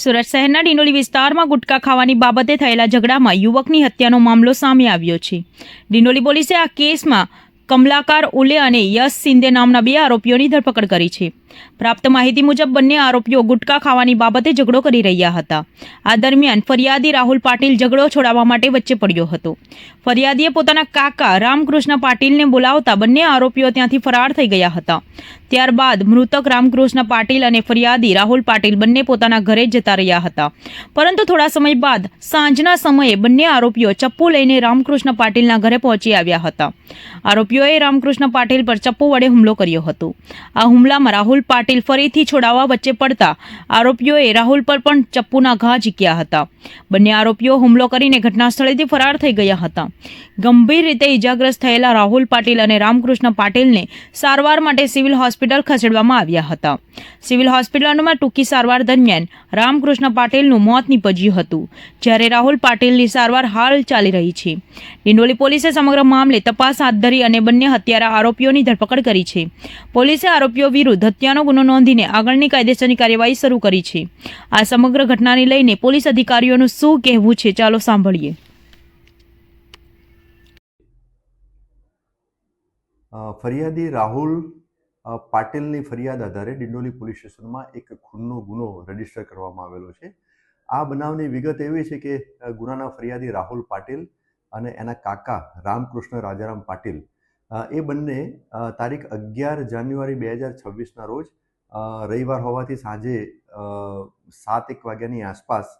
સુરત શહેરના ડિંડોલી વિસ્તારમાં ગુટખા ખાવાની બાબતે થયેલા ઝઘડામાં યુવકની હત્યાનો મામલો સામે આવ્યો છે. ડિંડોલી પોલીસે આ કેસમાં કમલાકર ઉલે અને યશ શિંદે નામના 2 આરોપીઓની ધરપકડ કરી છે. પ્રાપ્ત માહિતી મુજબ બંને આરોપીઓ ગુટખા ખાવાની બાબતે ઝઘડો કરી રહ્યા હતા. આ દરમિયાન ફરિયાદી રાહુલ પાટીલ ઝઘડો છોડાવવા માટે વચ્ચે પડ્યો હતો. ફરિયાદીએ પોતાના કાકા રામકૃષ્ણ પાટીલને બોલાવતા બંને આરોપીઓ ત્યાંથી ફરાર થઈ ગયા હતા. ત્યારબાદ મૃતક રામકૃષ્ણ પાટીલ અને ફરિયાદી રાહુલ પાટીલ બંને પોતાના ઘરે જતા રહ્યા હતા. પરંતુ થોડા સમય બાદ સાંજના સમયે બંને આરોપીઓ ચપ્પુ લઈને રામકૃષ્ણ પાટીલના ઘરે પહોંચી આવ્યા હતા. આરોપીઓએ રામકૃષ્ણ પાટીલ પર ચપ્પુ વડે હુમલો કર્યો હતો. આ હુમલામાં રાહુલ પાટીલ ફરીથી છોડાવવા વચ્ચે પડતા આરોપીઓએ રાહુલ પર પણ ચપ્પુના ઘા ઝીક્યા હતા. બંને આરોપીઓ હુમલો કરીને ઘટના સ્થળેથી ફરાર થઈ ગયા હતા. ગંભીર રીતે ઇજાગ્રસ્ત થયેલા રાહુલ પાટીલ અને રામકૃષ્ણ પાટીલને સારવાર માટે સિવિલ હોસ્પિટલ ખસેડવામાં આવ્યા હતા. સિવિલ હોસ્પિટલમાં ટૂંકી સારવાર દરમિયાન રામકૃષ્ણ પાટીલનું મોત નીપજ્યું હતું, જ્યારે રાહુલ પાટીલની સારવાર હાલ ચાલી રહી છે. ડિંડોલી પોલીસે સમગ્ર મામલે તપાસ હાથ ધરી અને બંને હત્યારા આરોપીઓની ધરપકડ કરી છે. પોલીસે આરોપીઓ વિરુદ્ધ હત્યાનો ગુનો નોંધીને આગળની કાયદેસરની કાર્યવાહી શરૂ કરી છે. આ સમગ્ર ઘટનાને લઈને પોલીસ અધિકારીઓનું શું કહેવું છે, ચાલો સાંભળીએ. ફરિયાદી રાહુલ પાટીલની ફરિયાદ આધારે ડિંડોલી પોલીસ સ્ટેશનમાં એક ખૂનનો ગુનો રજીસ્ટર કરવામાં આવેલો છે. આ બનાવની વિગત એવી છે કે ગુનાના ફરિયાદી રાહુલ પાટીલ અને એના કાકા રામકૃષ્ણ રાજારામ પાટીલ એ બંને તારીખ 11 જાન્યુઆરી 2026ના રોજ રવિવાર હોવાથી સાંજે 7-1 વાગ્યાની આસપાસ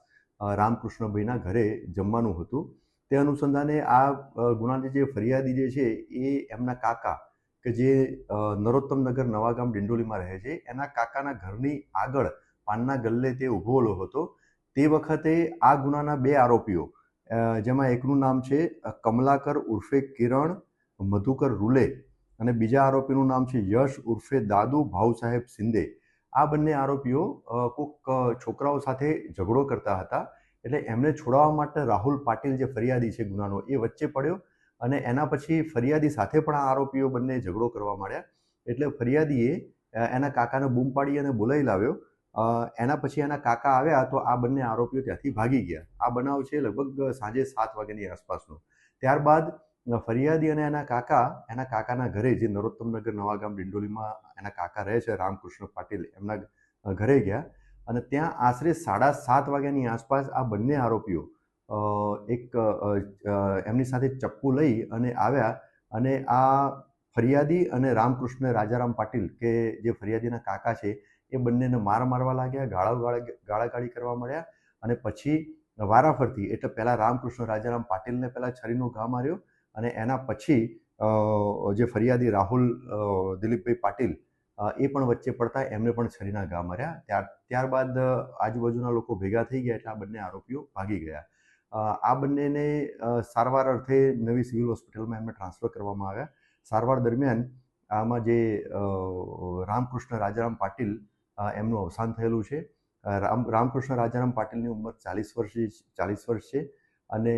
રામકૃષ્ણભાઈના ઘરે જમવાનું હતું. તે અનુસંધાને આ ગુનાની જે ફરિયાદી જે છે એ એમના કાકા કે જે નરોત્તમનગર નવાગામ ડિંડોલીમાં રહે છે, એના કાકાના ઘરની આગળ પાનના ગલ્લે તે ઊભો હતો. તે વખતે આ ગુનાના 2 આરોપીઓ, જેમાં એકનું નામ છે કમલાકર ઉર્ફે કિરણ મધુકર રૂલે અને બીજા આરોપીનું નામ છે યશ ઉર્ફે દાદુ ભાઉ સાહેબ શિંદે. આ બંને આરોપીઓ કોઈક છોકરાઓ સાથે ઝઘડો કરતા હતા. એટલે એમને છોડાવવા માટે રાહુલ પાટીલ જે ફરિયાદી છે ગુનાનો, એ વચ્ચે પડ્યો અને એના પછી ફરિયાદી સાથે પણ આ આરોપીઓ બંને ઝઘડો કરવા માંડ્યા. એટલે ફરિયાદીએ એના કાકાને બૂમ પાડી અને બોલાવી લાવ્યો. એના પછી એના કાકા આવ્યા તો આ બંને આરોપીઓ ત્યાંથી ભાગી ગયા. આ બનાવ છે લગભગ સાંજે 7 વાગ્યાની આસપાસનો. ત્યારબાદ ફરિયાદી અને એના કાકાના ઘરે, જે નરોત્તમનગર નવાગામ ડિંડોલીમાં એના કાકા રહે છે રામકૃષ્ણ પાટીલ, એમના ઘરે ગયા અને ત્યાં આશરે 7:30 વાગ્યાની આસપાસ આ બંને આરોપીઓ એમની સાથે ચપ્પુ લઈ અને આવ્યા અને આ ફરિયાદી અને રામકૃષ્ણ રાજારામ પાટીલ કે જે ફરિયાદીના કાકા છે એ બંનેને મારવા લાગ્યા, ગાળાગાળી કરવા માંડ્યા અને પછી વારાફરતી, એટલે પહેલાં રામકૃષ્ણ રાજારામ પાટીલને પહેલાં છરીનો ઘા માર્યો અને એના પછી જે ફરિયાદી રાહુલ દિલીપભાઈ પાટીલ એ પણ વચ્ચે પડતા એમને પણ છરીના ઘા માર્યા. ત્યારબાદ આજુબાજુના લોકો ભેગા થઈ ગયા એટલે આ બંને આરોપીઓ ભાગી ગયા. આ બંનેને સારવાર અર્થે નવી સિવિલ હોસ્પિટલમાં એમને ટ્રાન્સફર કરવામાં આવ્યા. સારવાર દરમિયાન આમાં જે રામકૃષ્ણ રાજારામ પાટીલ એમનું અવસાન થયેલું છે. રામકૃષ્ણ રાજારામ પાટીલની ઉંમર 40 વર્ષ છે અને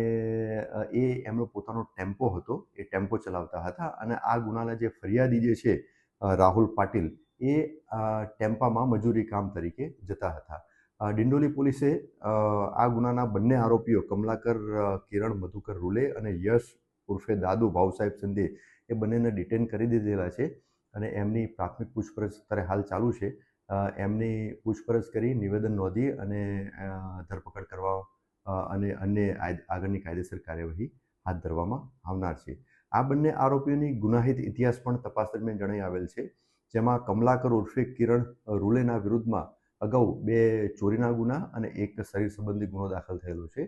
એ એમનો પોતાનો ટેમ્પો હતો, એ ટેમ્પો ચલાવતા હતા અને આ ગુનાના જે ફરિયાદી જે છે રાહુલ પાટીલ, એ ટેમ્પામાં મજૂરી કામ તરીકે જતા હતા. ડિંડોલી પોલીસે આ ગુનાના બંને આરોપીઓ કમલાકર કિરણ મધુકર રૂલે અને યશ ઉર્ફે દાદુ ભાઉ સાહેબ શિંદે એ બંનેને ડિટેન કરી દીધેલા છે અને એમની પ્રાથમિક પૂછપરછ અત્યારે હાલ ચાલુ છે. એમની પૂછપરછ કરી નિવેદન નોંધી અને ધરપકડ કરવા અને અન્ય આગળની કાયદેસર કાર્યવાહી હાથ ધરવામાં આવનાર છે. આ બંને આરોપીઓની ગુનાહિત ઇતિહાસ પણ તપાસ દરમિયાન જણાઈ આવેલ છે, જેમાં કમલાકર ઉર્ફે કિરણ રૂલેના વિરુદ્ધમાં અગાઉ 2 ચોરીના ગુના અને 1 શરીર સંબંધી ગુનો દાખલ થયેલો છે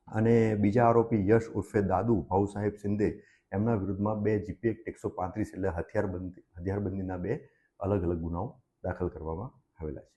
અને બીજા આરોપી યશ ઉર્ફે દાદુ ભાઉ સાહેબ શિંદે, એમના વિરુદ્ધમાં 2 જીપી એક્ટ 135 એટલે હથિયારબંધીના 2 અલગ અલગ ગુનાઓ દાખલ કરવામાં આવેલા છે.